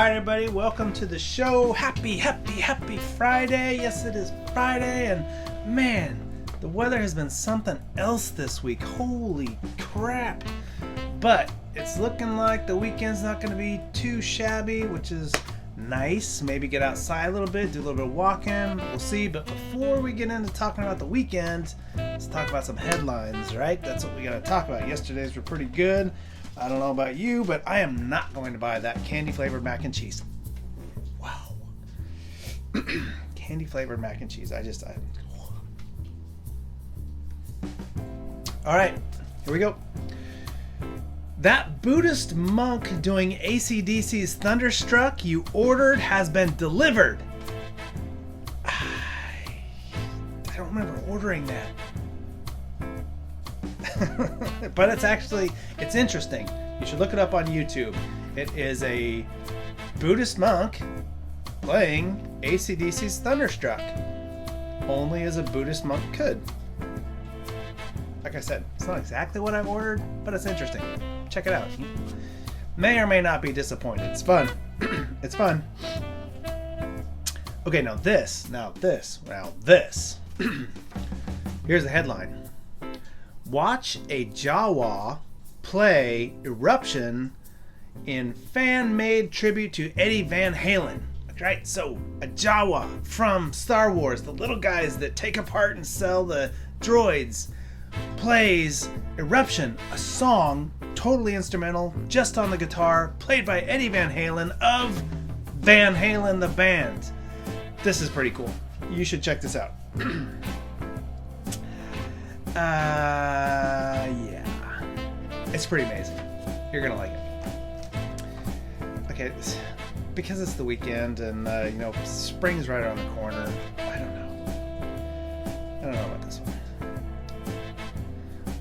All right, everybody, welcome to the show. Happy Friday. Yes, it is Friday, and man, the weather has been something else this week. Holy crap. But it's looking like the weekend's not going to be too shabby, which is nice. Maybe get outside a little bit, do a little bit of walking. We'll see. But before we get into talking about the weekend, let's talk about some headlines, right? That's what we got to talk about. Yesterday's were pretty good. I don't know about you, but I am not going to buy that candy-flavored mac and cheese. Wow. Candy-flavored mac and cheese. All right, here we go. That Buddhist monk doing AC/DC's Thunderstruck you ordered has been delivered. I don't remember ordering that. But it's interesting. You should look it up on YouTube. It is a Buddhist monk playing AC/DC's Thunderstruck, only as a Buddhist monk could. Like I said, it's not exactly what I ordered, but it's interesting. Check it out. May or may not be disappointed. It's fun. It's fun. Okay, now this. Here's the headline. Watch a Jawa play Eruption in fan-made tribute to Eddie Van Halen. Right, so a Jawa from Star Wars, the little guys that take apart and sell the droids, plays Eruption, a song totally instrumental, just on the guitar, played by Eddie Van Halen of Van Halen the band. This is pretty cool. You should check this out. Yeah. It's pretty amazing. You're gonna like it. Okay, because it's the weekend and, spring's right around the corner. I don't know about this one.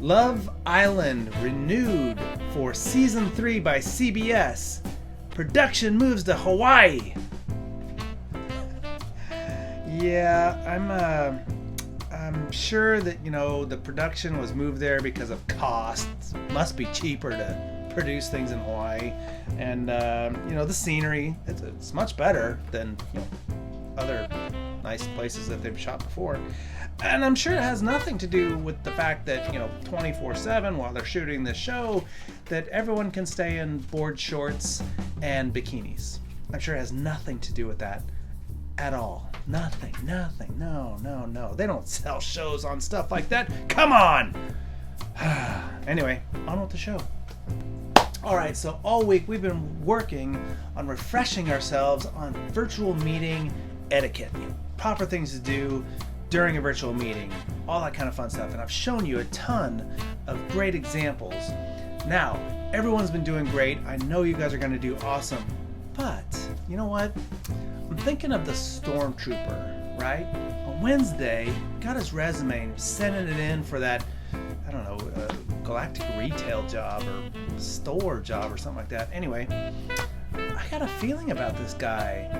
Love Island renewed for season 3 by CBS. Production moves to Hawaii. Yeah, I'm sure that, the production was moved there because of costs. Must be cheaper to produce things in Hawaii. And, the scenery, it's much better than, other nice places that they've shot before. And I'm sure it has nothing to do with the fact that, 24/7 while they're shooting this show, that everyone can stay in board shorts and bikinis. I'm sure it has nothing to do with that at all. Nothing. No. They don't sell shows on stuff like that. Come on! Anyway, on with the show. Alright, so all week we've been working on refreshing ourselves on virtual meeting etiquette. Proper things to do during a virtual meeting. All that kind of fun stuff. And I've shown you a ton of great examples. Now, everyone's been doing great. I know you guys are going to do awesome. But, you know what? I'm thinking of the stormtrooper, right? On Wednesday, got his resume, sending it in for that, galactic retail job or store job or something like that. Anyway, I got a feeling about this guy.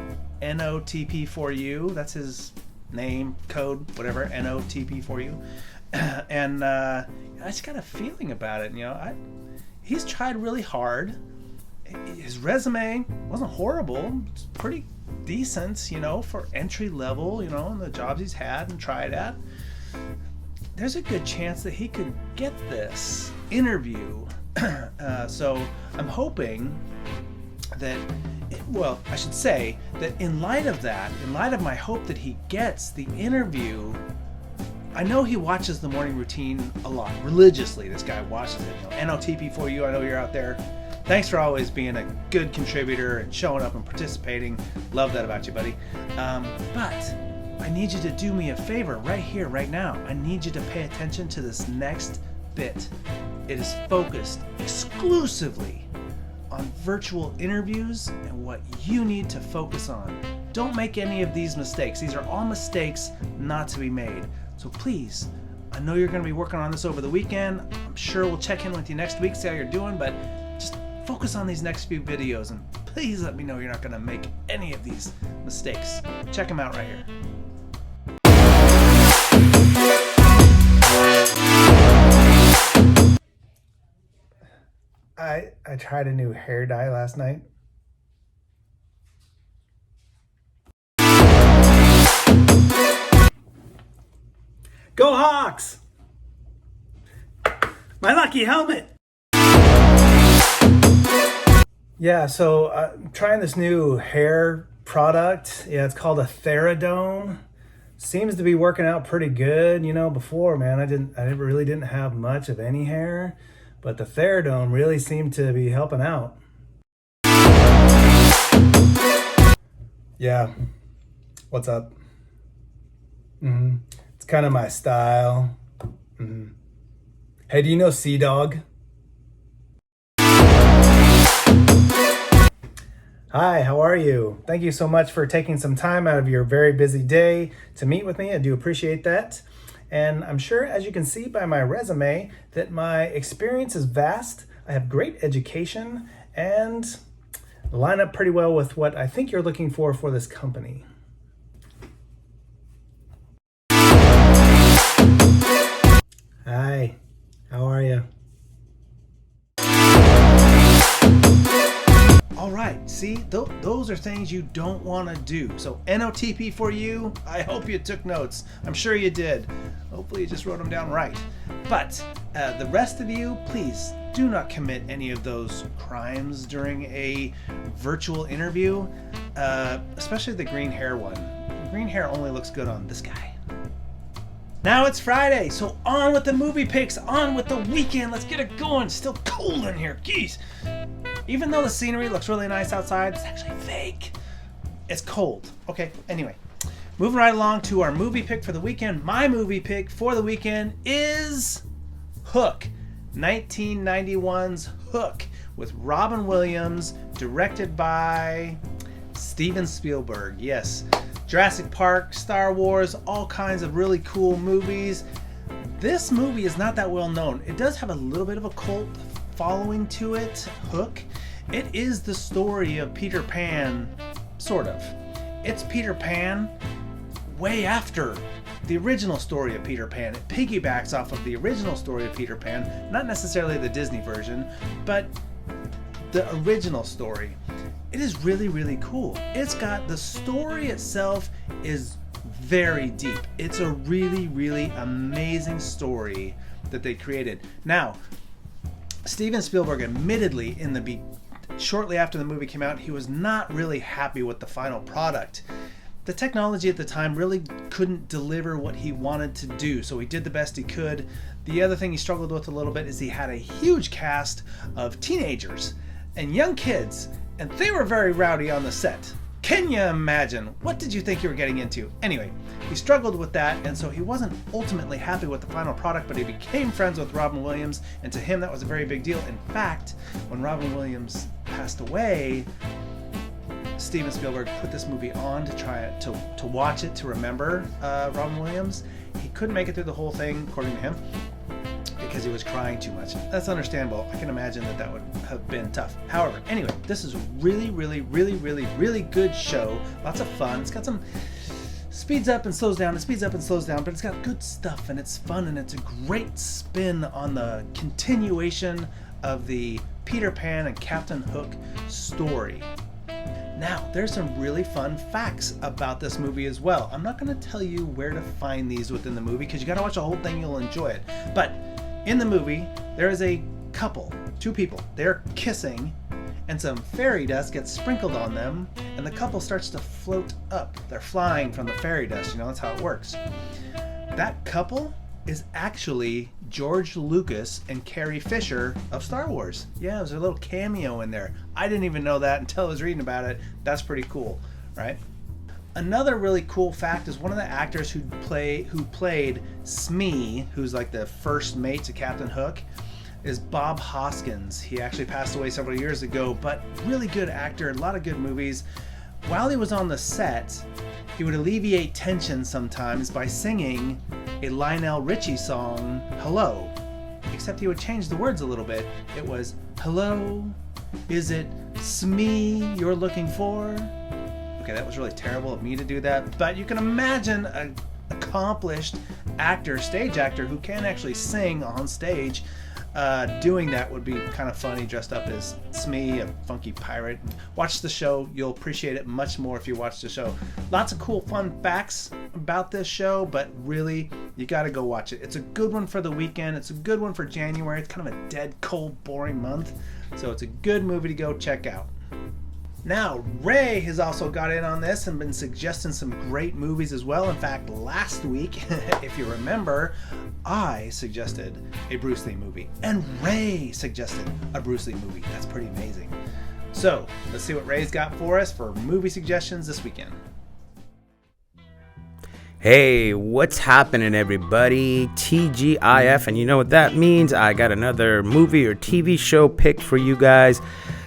NOTP4U, that's his name, code, whatever, NOTP4U. And I just got a feeling about it. He's tried really hard. His resume wasn't horrible. It's pretty decent, for entry level, and the jobs he's had and tried at. There's a good chance that he could get this interview. So I'm hoping that, I should say that in light of my hope that he gets the interview, I know he watches the Morning Routine a lot, religiously. This guy watches it. NOTP4U, I know you're out there. Thanks for always being a good contributor and showing up and participating. Love that about you, buddy. But I need you to do me a favor right here, right now. I need you to pay attention to this next bit. It is focused exclusively on virtual interviews and what you need to focus on. Don't make any of these mistakes. These are all mistakes not to be made. So please, I know you're going to be working on this over the weekend. I'm sure we'll check in with you next week, see how you're doing, but just focus on these next few videos and please let me know you're not going to make any of these mistakes. Check them out right here. I tried a new hair dye last night. Go Hawks! My lucky helmet! Yeah, so I'm trying this new hair product. Yeah, it's called a Theradome. Seems to be working out pretty good. You know, before, man, I really didn't have much of any hair, but the Theradome really seemed to be helping out. Yeah, what's up? It's kind of my style. Hey, do you know Sea Dog? Hi, how are you? Thank you so much for taking some time out of your very busy day to meet with me. I do appreciate that. And I'm sure, as you can see by my resume, that my experience is vast. I have great education and line up pretty well with what I think you're looking for this company. Hi, how are you? All right, see, those are things you don't want to do. So NOTP for you, I hope you took notes. I'm sure you did. Hopefully you just wrote them down right. But the rest of you, please do not commit any of those crimes during a virtual interview, especially the green hair one. Green hair only looks good on this guy. Now it's Friday, so on with the movie picks, on with the weekend. Let's get it going. It's still cold in here, geez. Even though the scenery looks really nice outside, it's actually fake. It's cold. Okay, anyway. Moving right along to our movie pick for the weekend. My movie pick for the weekend is Hook. 1991's Hook with Robin Williams, directed by Steven Spielberg. Yes. Jurassic Park, Star Wars, all kinds of really cool movies. This movie is not that well known. It does have a little bit of a cult following to it, Hook. It is the story of Peter Pan, sort of. It's Peter Pan way after the original story of Peter Pan. It piggybacks off of the original story of Peter Pan, not necessarily the Disney version, but the original story. It is really, really cool. It's got, the story itself is very deep. It's a really, really amazing story that they created. Now, Steven Spielberg admittedly shortly after the movie came out, he was not really happy with the final product. The technology at the time really couldn't deliver what he wanted to do, so he did the best he could. The other thing he struggled with a little bit is he had a huge cast of teenagers and young kids, and they were very rowdy on the set. Can you imagine? What did you think you were getting into? Anyway, he struggled with that, and so he wasn't ultimately happy with the final product, but he became friends with Robin Williams, and to him that was a very big deal. In fact, when Robin Williams passed away, Steven Spielberg put this movie on to try it, to watch it, to remember Robin Williams. He couldn't make it through the whole thing, according to him, because he was crying too much. That's understandable. I can imagine that would have been tough. However, anyway, this is a really, really, really, really, really good show. Lots of fun. It's got some speeds up and slows down. It speeds up and slows down, but it's got good stuff, and it's fun, and it's a great spin on the continuation of the Peter Pan and Captain Hook story. Now, there's some really fun facts about this movie as well. I'm not going to tell you where to find these within the movie because you got to watch the whole thing, you'll enjoy it. But in the movie, there is a couple, two people. They're kissing, and some fairy dust gets sprinkled on them, and the couple starts to float up. They're flying from the fairy dust, that's how it works. That couple is actually George Lucas and Carrie Fisher of Star Wars. Yeah, there's a little cameo in there. I didn't even know that until I was reading about it. That's pretty cool, right? Another really cool fact is one of the actors who played Smee, who's like the first mate to Captain Hook, is Bob Hoskins. He actually passed away several years ago, but really good actor, a lot of good movies. While he was on the set, he would alleviate tension sometimes by singing a Lionel Richie song, Hello. Except he would change the words a little bit. It was, hello, is it Smee you're looking for? Okay, that was really terrible of me to do that, but you can imagine an accomplished actor, stage actor, who can actually sing on stage, doing that would be kind of funny, dressed up as Smee, a funky pirate. Watch the show. You'll appreciate it much more if you watch the show. Lots of cool, fun facts about this show, but really, you got to go watch it. It's a good one for the weekend. It's a good one for January. It's kind of a dead, cold, boring month, so it's a good movie to go check out. Now, Ray has also got in on this and been suggesting some great movies as well. In fact, last week, if you remember, I suggested a Bruce Lee movie, and Ray suggested a Bruce Lee movie. That's pretty amazing. So, let's see what Ray's got for us for movie suggestions this weekend. Hey, what's happening, everybody? TGIF, and you know what that means. I got another movie or TV show picked for you guys.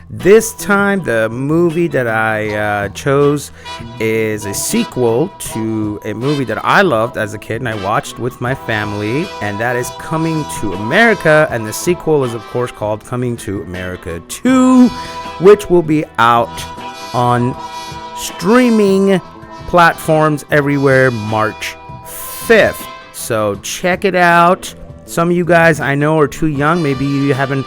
This time, the movie that I chose is a sequel to a movie that I loved as a kid and I watched with my family, and that is Coming to America, and the sequel is, of course, called Coming to America 2, which will be out on streaming platforms everywhere March 5th. So check it out. Some of you guys I know are too young. Maybe you haven't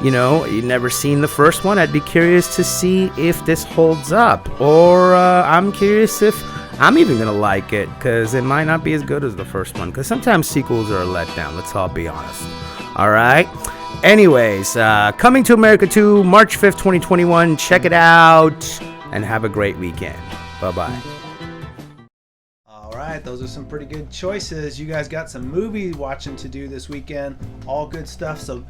you've never seen the first one. I'd be curious to see if this holds up. Or I'm curious if I'm even going to like it, because it might not be as good as the first one. Because sometimes sequels are a letdown. Let's all be honest. All right? Anyways, Coming to America 2, March 5th, 2021. Check it out. And have a great weekend. Bye-bye. All right, those are some pretty good choices. You guys got some movie watching to do this weekend. All good stuff. So...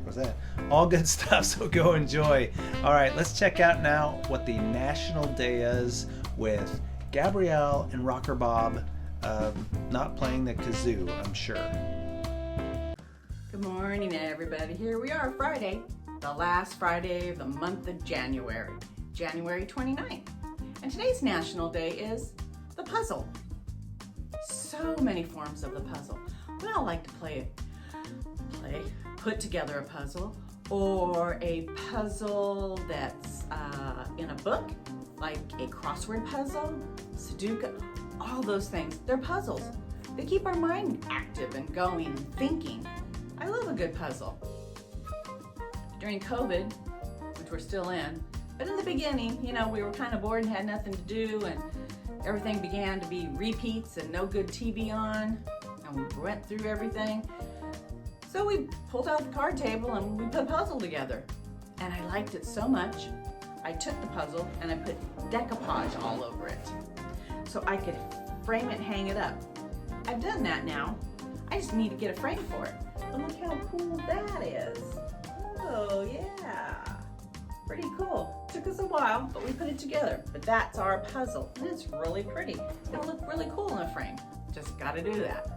was that all good stuff, so go enjoy. All right, let's check out now what the National Day is with Gabrielle and Rocker Bob not playing the kazoo, I'm sure. Good morning, everybody. Here we are, Friday, the last Friday of the month of January 29th. And today's National Day is the puzzle. So many forms of the puzzle. We all like to put together a puzzle, or a puzzle that's in a book, like a crossword puzzle, Sudoku, all those things. They're puzzles. They keep our mind active and going and thinking. I love a good puzzle. During COVID, which we're still in, but in the beginning, we were kind of bored and had nothing to do, and everything began to be repeats and no good TV on, and we went through everything. So we pulled out the card table and we put a puzzle together. And I liked it so much, I took the puzzle and I put decoupage all over it, so I could frame it and hang it up. I've done that now. I just need to get a frame for it. But look how cool that is. Oh yeah, pretty cool. Took us a while, but we put it together. But that's our puzzle, and it's really pretty. It's gonna look really cool in a frame. Just gotta do that.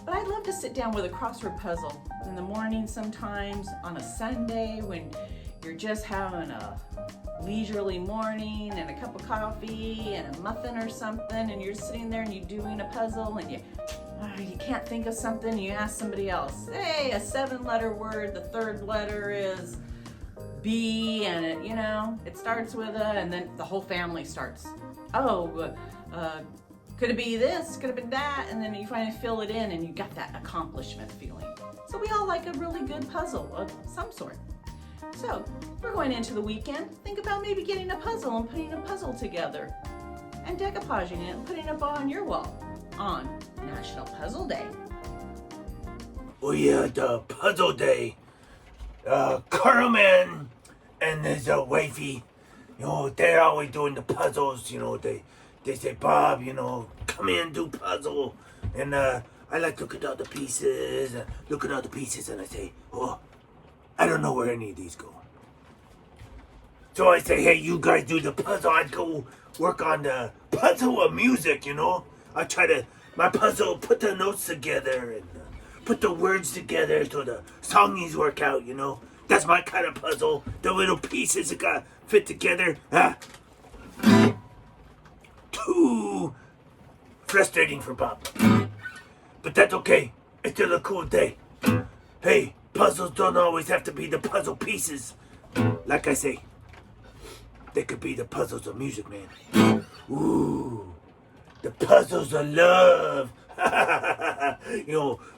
But I love to sit down with a crossword puzzle in the morning sometimes, on a Sunday when you're just having a leisurely morning and a cup of coffee and a muffin or something, and you're sitting there and you're doing a puzzle and you can't think of something, you ask somebody else. Hey, a 7-letter word, the third letter is B, and it starts with a, and then the whole family starts. Could it be this? Could it be that? And then you finally fill it in and you got that accomplishment feeling. So we all like a really good puzzle of some sort. So we're going into the weekend. Think about maybe getting a puzzle and putting a puzzle together and decoupaging it and putting it up on your wall on National Puzzle Day. Oh yeah, the puzzle day. Carlman and his wifey, they're always doing the puzzles. They say, Bob, come in, do puzzle. And I like look at all the pieces, and I say, oh, I don't know where any of these go. So I say, hey, you guys do the puzzle. I'd go work on the puzzle of music, I try to, my puzzle, put the notes together and put the words together so the songies work out, That's my kind of puzzle. The little pieces that got fit together. Too frustrating for Bob. But that's okay. It's still a cool day. Hey, puzzles don't always have to be the puzzle pieces. Like I say, they could be the puzzles of music, man. Ooh, the puzzles of love.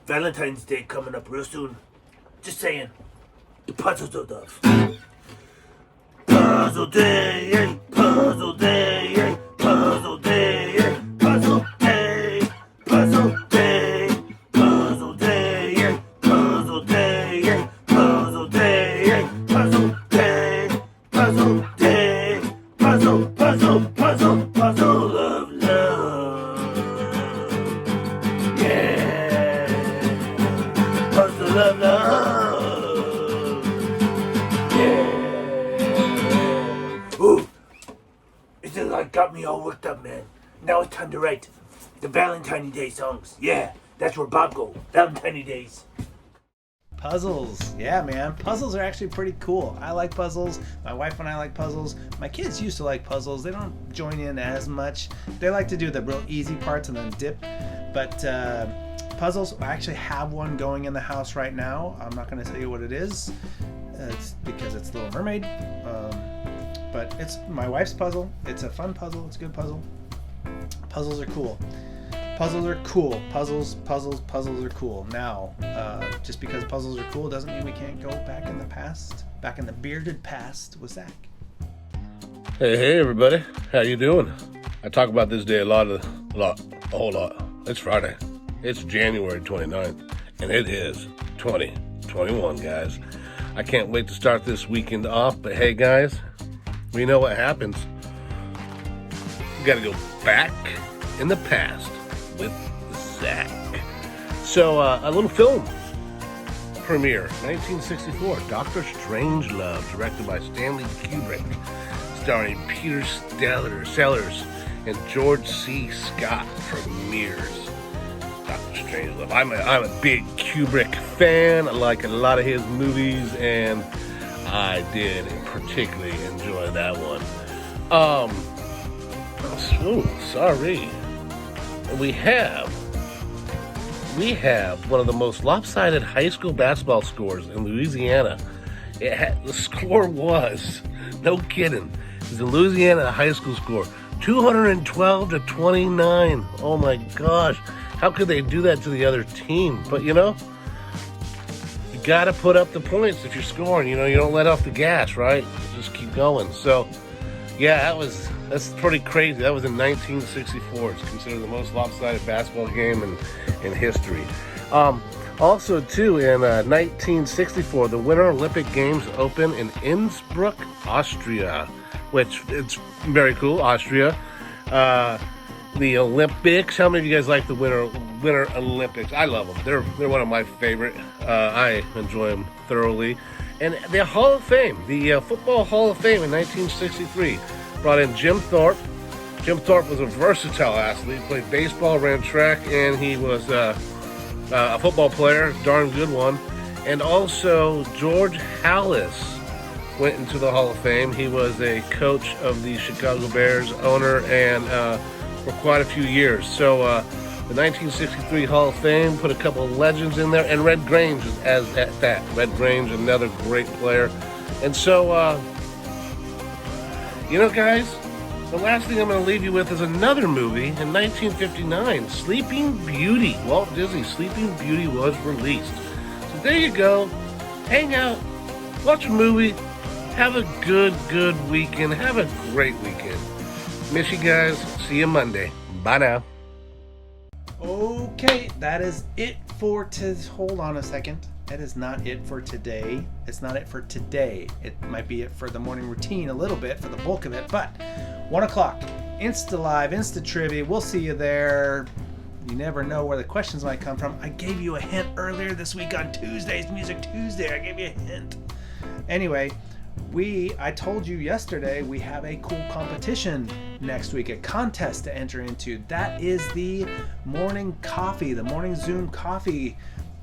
Valentine's Day coming up real soon. Just saying. The puzzles of love. Puzzle day, eh? Puzzle day, eh? Puzzle day, eh? Puzzle day, puzzle day, puzzle day, eh? Puzzle day, eh? Puzzle day, eh? Puzzle day, puzzle day, puzzle, puzzle, puzzle, puzzle of love. Yeah, puzzle of love. Yeah. Ooh, it just like got me all worked up, man. Now it's time to write the Valentine's Day songs. Yeah, that's where Bob go. Valentine's Days. Puzzles. Yeah, man. Puzzles are actually pretty cool. I like puzzles. My wife and I like puzzles. My kids used to like puzzles. They don't join in as much. They like to do the real easy parts and then dip. But puzzles, I actually have one going in the house right now. I'm not going to tell you what it is. It's because it's Little Mermaid. But it's my wife's puzzle. It's a fun puzzle. It's a good puzzle. Puzzles are cool. Puzzles are cool. Puzzles are cool. Now, just because puzzles are cool doesn't mean we can't go back in the past, back in the bearded past with Zach. Hey everybody, how you doing? I talk about this day a whole lot. It's Friday. It's January 29th, and it is 2021, guys. I can't wait to start this weekend off, but hey guys, we know what happens. We gotta go back in the past with Zach. So, a little film premiere, 1964, Dr. Strangelove, directed by Stanley Kubrick, starring Peter Sellers and George C. Scott, premieres. Dr. Strangelove. I'm a big Kubrick fan. I like a lot of his movies, and I did particularly enjoy that one. Sorry. We have one of the most lopsided high school basketball scores in Louisiana. The score was, no kidding, it was a Louisiana high school score, 212 to 29. Oh my gosh, how could they do that to the other team? But you know, you gotta put up the points if you're scoring. You know, you don't let off the gas, right? Just keep going. So, yeah, that's pretty crazy. That was in 1964. It's considered the most lopsided basketball game in history. Also, too, in 1964, the Winter Olympic Games opened in Innsbruck, Austria, which it's very cool, Austria. The Olympics. How many of you guys like the Winter Olympics? I love them. They're one of my favorite. I enjoy them thoroughly. And the Hall of Fame, the Football Hall of Fame in 1963, brought in Jim Thorpe. Jim Thorpe was a versatile athlete, played baseball, ran track, and he was a football player, darn good one. And also George Halas went into the Hall of Fame. He was a coach of the Chicago Bears, owner, and for quite a few years. So the 1963 Hall of Fame put a couple of legends in there, and Red Grange as at that. Red Grange, another great player. And so, you know, guys, the last thing I'm going to leave you with is another movie in 1959, Sleeping Beauty. Walt Disney's Sleeping Beauty was released. So there you go. Hang out, watch a movie, have a good weekend. Have a great weekend. Miss you guys. See you Monday. Bye now. Okay, that is it for hold on a second. That is not it for today. It's not it for today. It might be it for the morning routine a little bit, for the bulk of it, but 1 o'clock, Insta Live, Insta Trivia. We'll see you there. You never know where the questions might come from. I gave you a hint earlier this week on Tuesdays, Music Tuesday. I gave you a hint. Anyway, I told you yesterday we have a cool competition next week, a contest to enter into. That is the morning coffee, the morning Zoom coffee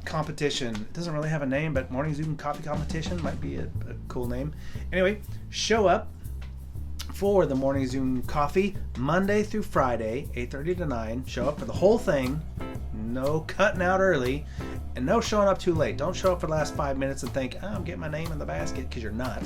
competition. It doesn't really have a name, but morning Zoom coffee competition might be a cool name. Anyway, show up for the morning Zoom coffee Monday through Friday, 8:30 to 9. Show up for the whole thing. No cutting out early, and no showing up too late. Don't show up for the last 5 minutes and think, I'm getting my name in the basket, because you're not.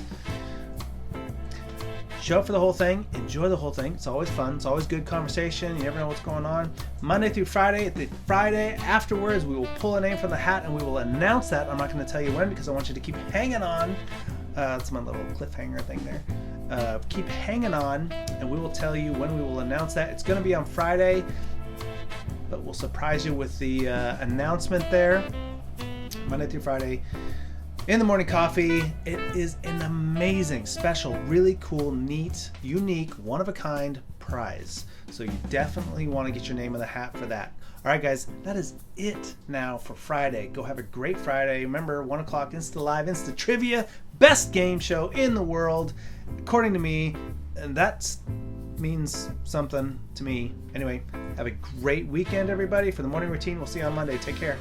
Show up for the whole thing. Enjoy the whole thing. It's always fun. It's always good conversation. You never know what's going on. Monday through Friday. The Friday afterwards, we will pull a name from the hat and we will announce that. I'm not going to tell you when because I want you to keep hanging on. That's my little cliffhanger thing there. Keep hanging on, and we will tell you when we will announce that. It's going to be on Friday, but we'll surprise you with the announcement there. Monday through Friday. In the morning coffee, it is an amazing, special, really cool, neat, unique, one-of-a-kind prize. So you definitely want to get your name in the hat for that. All right, guys, that is it now for Friday. Go have a great Friday. Remember, 1 o'clock, Insta Live, Insta Trivia, best game show in the world, according to me, and that means something to me. Anyway, have a great weekend, everybody. For the morning routine, we'll see you on Monday. Take care.